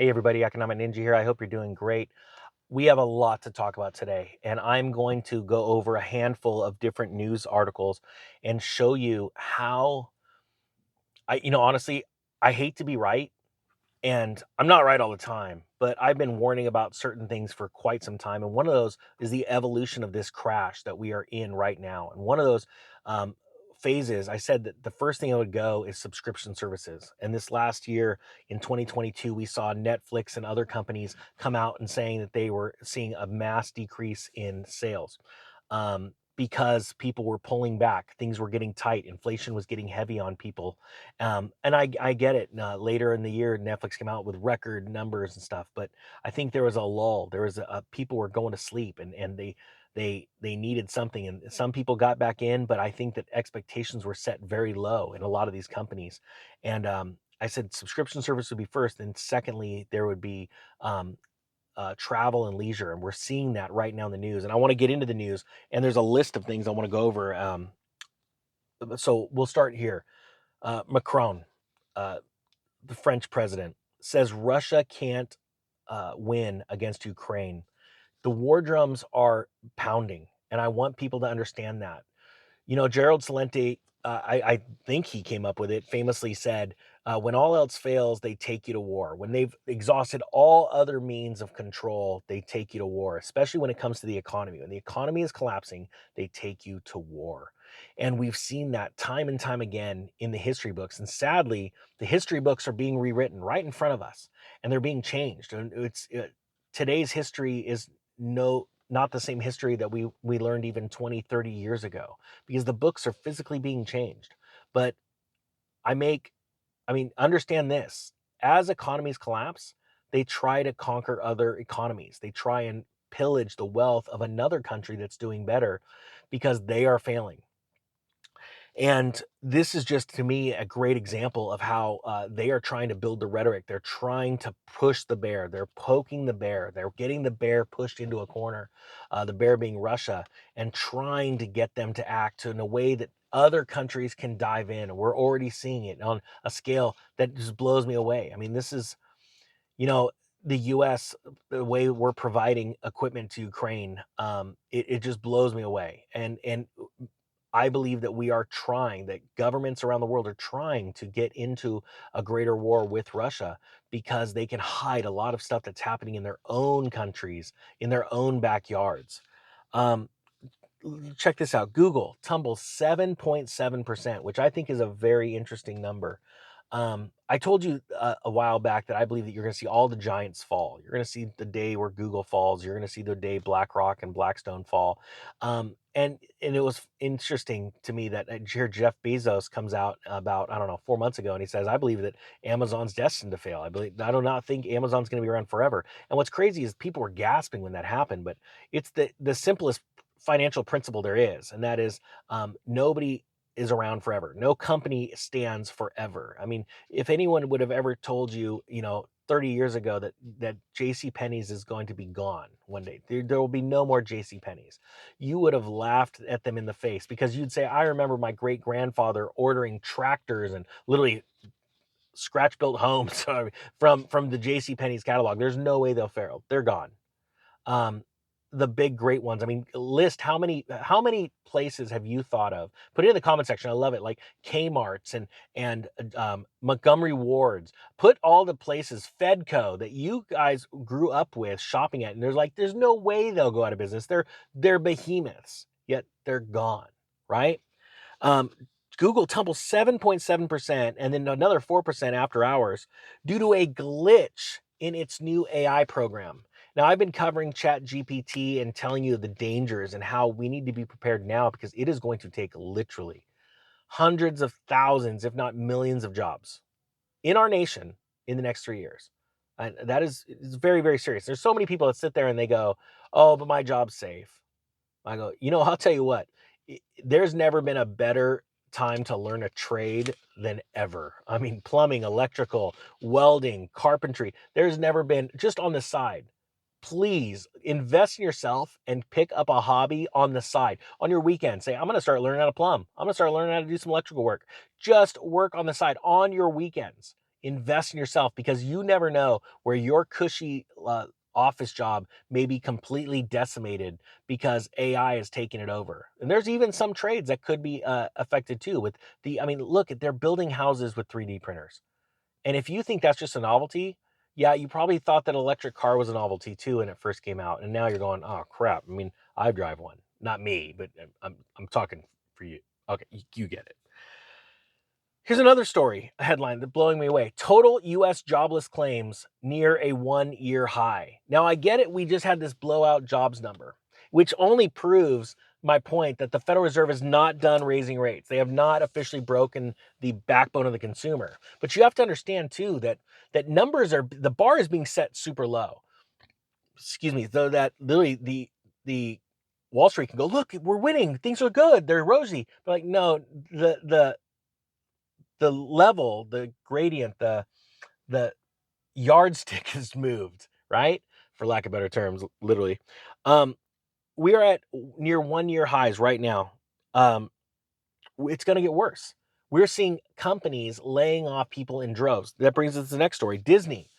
Hey everybody, Economic Ninja here. I hope you're doing great. We have a lot to talk about today, and I'm going to go over a handful of different news articles and show you how honestly, I hate to be right, and I'm not right all the time, but I've been warning about certain things for quite some time. And one of those is the evolution of this crash that we are in right now. And one of those um, phases, I said that the first thing I would go is subscription services. And this last year in 2022, we saw Netflix and other companies come out and saying that they were seeing a mass decrease in sales. Because people were pulling back, things were getting tight, inflation was getting heavy on people, and I get it. Later in the year, Netflix came out with record numbers and stuff, but I think there was a lull. There was people were going to sleep, and they needed something, and some people got back in, but I think that expectations were set very low in a lot of these companies, and I said subscription service would be first, and secondly there would be um, travel and leisure, and we're seeing that right now in the news. And I want to get into the news, and there's a list of things I want to go over. So we'll start here. Macron. Uh, the French president, says Russia can't win against Ukraine. The war drums are pounding, and I want people to understand that. Gerald Celente, I think he came up with it, famously said, when all else fails, they take you to war. When they've exhausted all other means of control, they take you to war, especially when it comes to the economy. When the economy is collapsing, they take you to war. And we've seen that time and time again in the history books. And sadly, the history books are being rewritten right in front of us, and they're being changed. And today's history is not the same history that we learned even 20, 30 years ago, because the books are physically being changed. But I make, understand this: as economies collapse, they try to conquer other economies. They try and pillage the wealth of another country that's doing better because they are failing. And this is just, to me, a great example of how they are trying to build the rhetoric. They're trying to push the bear. They're poking the bear. They're getting the bear pushed into a corner, the bear being Russia, and trying to get them to act in a way that other countries can dive in. And we're already seeing it on a scale that just blows me away. I mean, this is, you know, the US, the way we're providing equipment to Ukraine, it just blows me away. And I believe that we are trying, that governments around the world are trying to get into a greater war with Russia because they can hide a lot of stuff that's happening in their own countries, in their own backyards. Um, Check this out. Google tumbles 7.7%, which I think is a very interesting number. I told you a while back that I believe that you're going to see all the giants fall. You're going to see the day where Google falls. You're going to see the day BlackRock and Blackstone fall. And it was interesting to me that here Jeff Bezos comes out about, I don't know, 4 months ago, and he says, I believe that Amazon's destined to fail. I do not think Amazon's going to be around forever. And what's crazy is people were gasping when that happened, but it's the simplest financial principle there is, and that is, nobody is around forever. No company stands forever. I mean, if anyone would have ever told you, 30 years ago that J.C. Penney's is going to be gone one day, there will be no more J.C. Penney's, you would have laughed at them in the face, because you'd say, I remember my great grandfather ordering tractors and literally scratch built homes from the J.C. Penney's catalog. There's no way they'll fail. They're gone. um, the big great ones. I mean, list how many places have you thought of? Put it in the comment section. I love it. Like Kmart's and Montgomery Wards. Put all the places, Fedco, that you guys grew up with shopping at, and there's no way they'll go out of business. They're behemoths, yet they're gone, right? Um, Google tumbles 7.7%, and then another 4% after hours due to a glitch in its new AI program. Now, I've been covering ChatGPT and telling you the dangers and how we need to be prepared now, because it is going to take literally hundreds of thousands, if not millions, of jobs in our nation in the next 3 years. And that is very, very serious. There's so many people that sit there and they go, oh, but my job's safe. I go, I'll tell you what, there's never been a better time to learn a trade than ever. I mean, plumbing, electrical, welding, carpentry. There's never been, just on the side. Please invest in yourself and pick up a hobby on the side, on your weekend. Say, I'm going to start learning how to plumb. I'm going to start learning how to do some electrical work. Just work on the side on your weekends. Invest in yourself, because you never know where your cushy office job may be completely decimated because AI is taking it over. And there's even some trades that could be affected too. I mean, look, they're building houses with 3D printers. And if you think that's just a novelty, yeah, you probably thought that electric car was a novelty too when it first came out, and now you're going, oh crap. I mean, I drive one, not me, but I'm talking for you. Okay, you get it. Here's another story, a headline that's blowing me away. Total U.S. jobless claims near a 1-year high. Now, I get it. We just had this blowout jobs number, which only proves my point that the Federal Reserve is not done raising rates. They have not officially broken the backbone of the consumer. But you have to understand, too, that the bar is being set super low. Excuse me, though, that literally the Wall Street can go, look, we're winning. Things are good. They're rosy. But like, no, the level, the gradient, the yardstick has moved, right? For lack of better terms, literally. Um, we are at near 1-year highs right now. Um, it's going to get worse. We're seeing companies laying off people in droves. That brings us to the next story. Disney.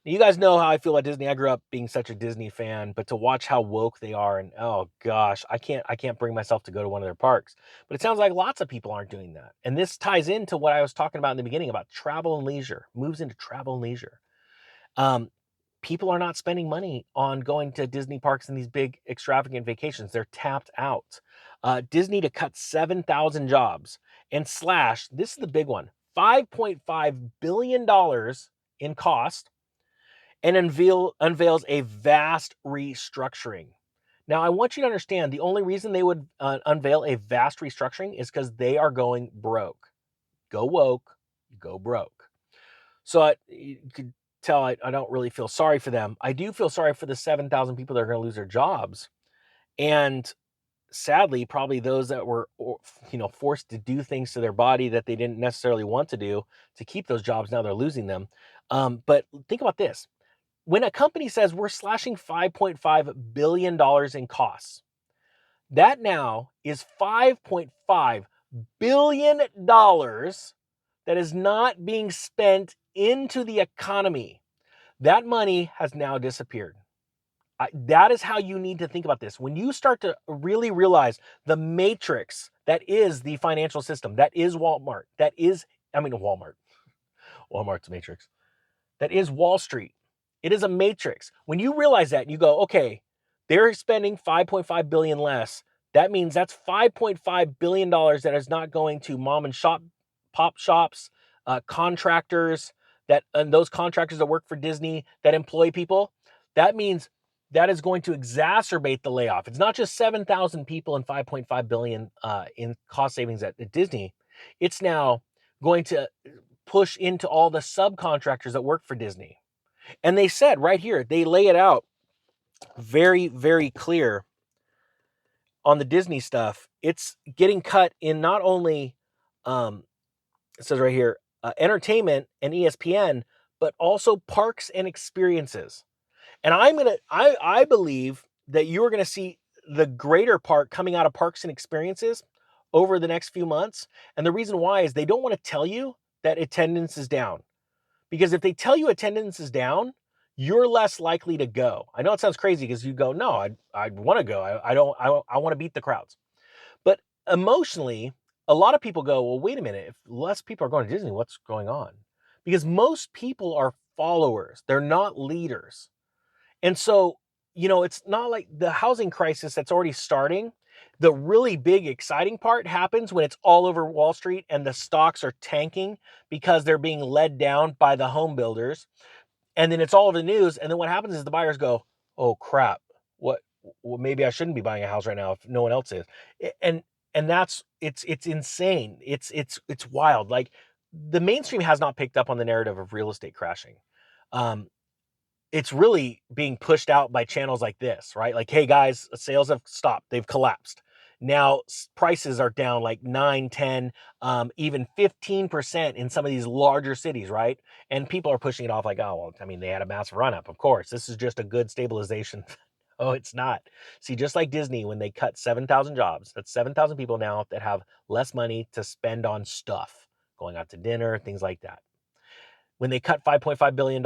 You guys know how I feel about Disney. I grew up being such a Disney fan, but to watch how woke they are, and oh gosh, I can't bring myself to go to one of their parks. But it sounds like lots of people aren't doing that. And this ties into what I was talking about in the beginning about travel and leisure. Moves into travel and leisure. Um, People are not spending money on going to Disney parks and these big extravagant vacations. They're tapped out. Disney to cut 7,000 jobs and slash, this is the big one, $5.5 billion in cost, and unveils a vast restructuring. Now, I want you to understand the only reason they would unveil a vast restructuring is because they are going broke. Go woke, go broke. So you could tell I don't really feel sorry for them. I do feel sorry for the 7,000 people that are going to lose their jobs. And sadly, probably those that were forced to do things to their body that they didn't necessarily want to do to keep those jobs, now they're losing them. But think about this. When a company says we're slashing $5.5 billion in costs, that now is $5.5 billion that is not being spent into the economy. That money has now disappeared. That is how you need to think about this. When you start to really realize the matrix that is the financial system, that is Walmart, Walmart's matrix, that is Wall Street. It is a matrix. When you realize that, you go, okay, they're spending 5.5 billion less. That means that's 5.5 billion dollars that is not going to mom and pop shops, contractors, and those contractors that work for Disney that employ people. That means that is going to exacerbate the layoff. It's not just 7,000 people and 5.5 billion in cost savings at Disney. It's now going to push into all the subcontractors that work for Disney. And they said right here, they lay it out very, very clear on the Disney stuff. It's getting cut in not only, it says right here, entertainment and ESPN, but also parks and experiences. And I believe that you are going to see the greater part coming out of parks and experiences over the next few months. And the reason why is they don't want to tell you that attendance is down. Because if they tell you attendance is down, you're less likely to go. I know it sounds crazy because you go, no, I'd want to go. I want to beat the crowds. But emotionally, a lot of people go, well, wait a minute. If less people are going to Disney, what's going on? Because most people are followers. They're not leaders. And so, it's not like the housing crisis that's already starting. The really big, exciting part happens when it's all over Wall Street and the stocks are tanking because they're being led down by the home builders. And then it's all over the news. And then what happens is the buyers go, oh, crap. What? Well, maybe I shouldn't be buying a house right now if no one else is. And it's insane. It's wild. Like, the mainstream has not picked up on the narrative of real estate crashing. It's really being pushed out by channels like this, right? Like, hey guys, sales have stopped. They've collapsed. Now prices are down like 9, 10, even 15% in some of these larger cities, right? And people are pushing it off like, oh, well, I mean, they had a massive run up. Of course, this is just a good stabilization. Oh, it's not. See, just like Disney, when they cut 7,000 jobs, that's 7,000 people now that have less money to spend on stuff, going out to dinner, things like that. When they cut $5.5 billion,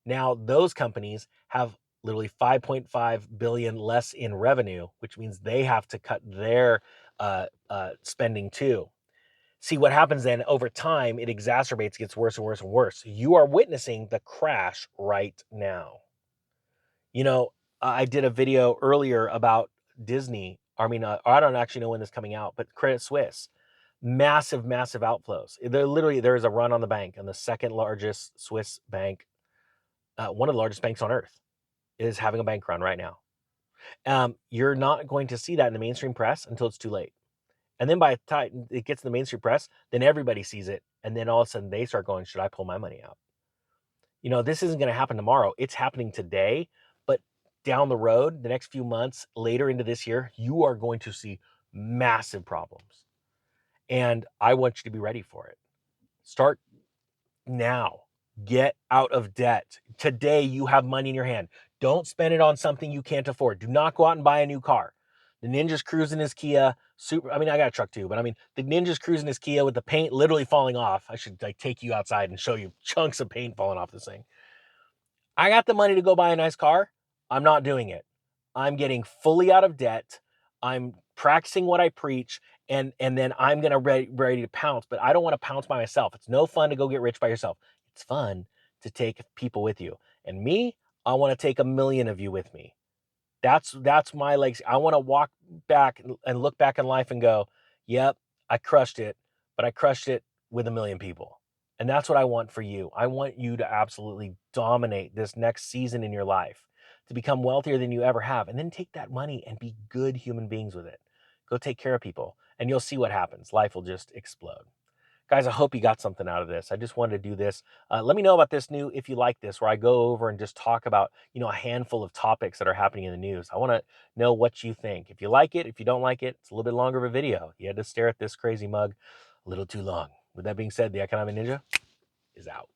now those companies have literally 5.5 billion less in revenue, which means they have to cut their spending too. See what happens then over time, it exacerbates, gets worse and worse and worse. You are witnessing the crash right now. You know, I did a video earlier about Disney. I don't actually know when this is coming out, but Credit Suisse, massive, massive outflows. There is a run on the bank, and the second largest Swiss bank, one of the largest banks on earth, is having a bank run right now. You're not going to see that in the mainstream press until it's too late. And then by the time it gets in the mainstream press, then everybody sees it. And then all of a sudden they start going, should I pull my money out? This isn't going to happen tomorrow. It's happening today. But down the road, the next few months, later into this year, you are going to see massive problems. And I want you to be ready for it. Start now. Get out of debt. Today, you have money in your hand. Don't spend it on something you can't afford. Do not go out and buy a new car. The Ninja's cruising his Kia. I got a truck too, but the Ninja's cruising his Kia with the paint literally falling off. I should take you outside and show you chunks of paint falling off this thing. I got the money to go buy a nice car. I'm not doing it. I'm getting fully out of debt. I'm practicing what I preach, and then I'm gonna ready to pounce. But I don't want to pounce by myself. It's no fun to go get rich by yourself. It's fun to take people with you. And me, I want to take 1 million of you with me. That's my legacy. I want to walk back and look back in life and go, yep, I crushed it, but I crushed it with 1 million people. And that's what I want for you. I want you to absolutely dominate this next season in your life, to become wealthier than you ever have, and then take that money and be good human beings with it. Go take care of people, and you'll see what happens. Life will just explode. Guys, I hope you got something out of this. I just wanted to do this. Let me know about this new, if you like this, where I go over and just talk about, a handful of topics that are happening in the news. I want to know what you think. If you like it, if you don't like it, it's a little bit longer of a video. You had to stare at this crazy mug a little too long. With that being said, the Economic Ninja is out.